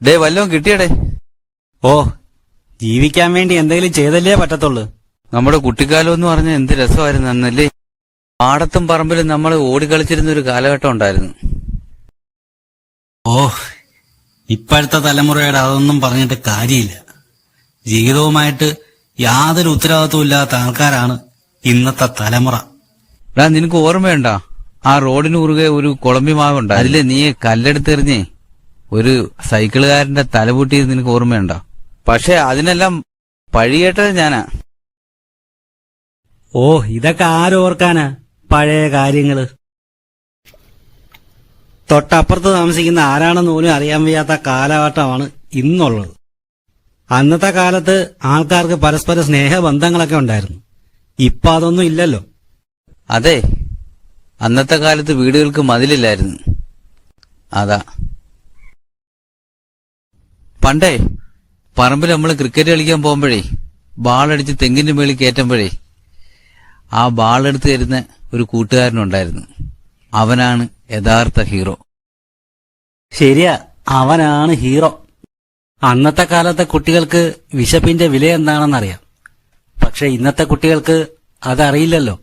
Day വല്ലതും കിട്ടിയടേ? ഓ, ജീവിക്കാൻ വേണ്ടി എന്തെങ്കിലും ചെയ്തല്ലേ പറ്റത്തുള്ളൂ. നമ്മുടെ കുട്ടിക്കാലം എന്ന് പറഞ്ഞാൽ എന്ത് രസമായിരുന്നു അന്നല്ലേ. പാടത്തും പറമ്പിലും നമ്മൾ ഓടിക്കളിച്ചിരുന്ന ഒരു കാലഘട്ടം ഉണ്ടായിരുന്നു. ഓ, ഇപ്പോഴത്തെ തലമുറയുടെ അതൊന്നും പറഞ്ഞിട്ട് കാര്യമില്ല. ജീവിതവുമായിട്ട് യാതൊരു ഉത്തരവാദിത്വം ഇല്ലാത്ത ആൾക്കാരാണ് ഇന്നത്തെ തലമുറ. നിനക്ക് ഓർമ്മയുണ്ടോ, ആ റോഡിന് കുറുകെ ഒരു കുളമ്പി മാവുണ്ട്, അതില് നീ കല്ലെടുത്തെറിഞ്ഞേ ഒരു സൈക്കിളുകാരന്റെ തലപൂട്ടിയത് നിനക്ക് ഓർമ്മയുണ്ടോ? പക്ഷെ അതിനെല്ലാം പഴിയേട്ടത് ഞാനാ. ഓ, ഇതൊക്കെ ആരോർക്കാനാ പഴയ കാര്യങ്ങള്. തൊട്ടപ്പുറത്ത് താമസിക്കുന്ന ആരാണെന്ന് പോലും അറിയാൻ വയ്യാത്ത കാലഘട്ടമാണ് ഇന്നുള്ളത്. അന്നത്തെ കാലത്ത് ആൾക്കാർക്ക് പരസ്പര സ്നേഹബന്ധങ്ങളൊക്കെ ഉണ്ടായിരുന്നു. ഇപ്പൊ അതൊന്നും ഇല്ലല്ലോ. അതെ, അന്നത്തെ കാലത്ത് വീടുകൾക്ക് മതിലില്ലായിരുന്നു. അതാ പണ്ടേ പറമ്പിൽ നമ്മൾ ക്രിക്കറ്റ് കളിക്കാൻ പോകുമ്പോഴേ ബാളടിച്ച് തെങ്ങിന്റെ മേളിൽ കയറ്റുമ്പോഴേ ആ ബാളെടുത്ത് തരുന്ന ഒരു കൂട്ടുകാരനുണ്ടായിരുന്നു. അവനാണ് യഥാർത്ഥ ഹീറോ. ശരിയാ, അവനാണ് ഹീറോ. അന്നത്തെ കാലത്തെ കുട്ടികൾക്ക് വിശപ്പിന്റെ വില എന്താണെന്നറിയാം. പക്ഷെ ഇന്നത്തെ കുട്ടികൾക്ക് അതറിയില്ലല്ലോ.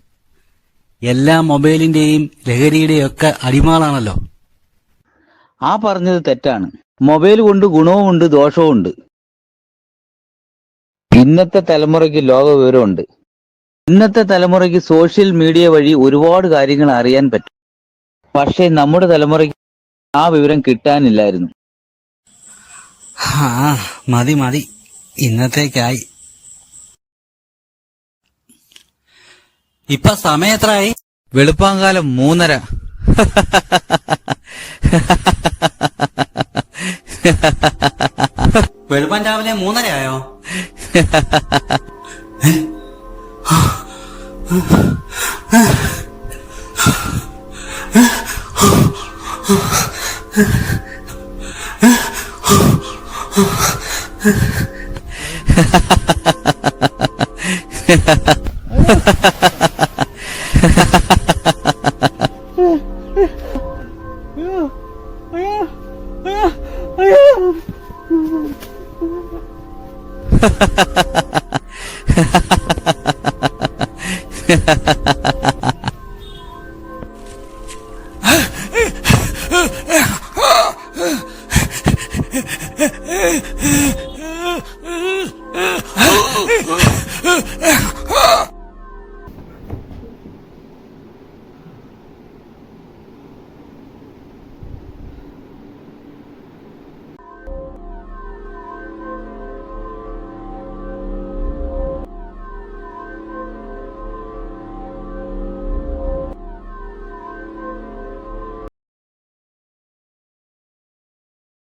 എല്ലാം മൊബൈലിന്റെയും ലഹരിയുടെയും ഒക്കെ അടിമകളാണല്ലോ. ആ പറഞ്ഞത് തെറ്റാണ്. മൊബൈൽ കൊണ്ട് ഗുണവുമുണ്ട് ദോഷവുമുണ്ട്. ഇന്നത്തെ തലമുറയ്ക്ക് ലോക വിവരമുണ്ട്. ഇന്നത്തെ തലമുറയ്ക്ക് സോഷ്യൽ മീഡിയ വഴി ഒരുപാട് കാര്യങ്ങൾ അറിയാൻ പറ്റും. പക്ഷേ നമ്മുടെ തലമുറയ്ക്ക് ആ വിവരം കിട്ടാനില്ലായിരുന്നു. മതി മതി, ഇന്നത്തേക്കായി. ഇപ്പൊ സമയം എത്രയായി? വെളുപ്പാങ്കാലം 3:30. വെളുപ്പാൻ രാവിലെ 3:30 ആയോ?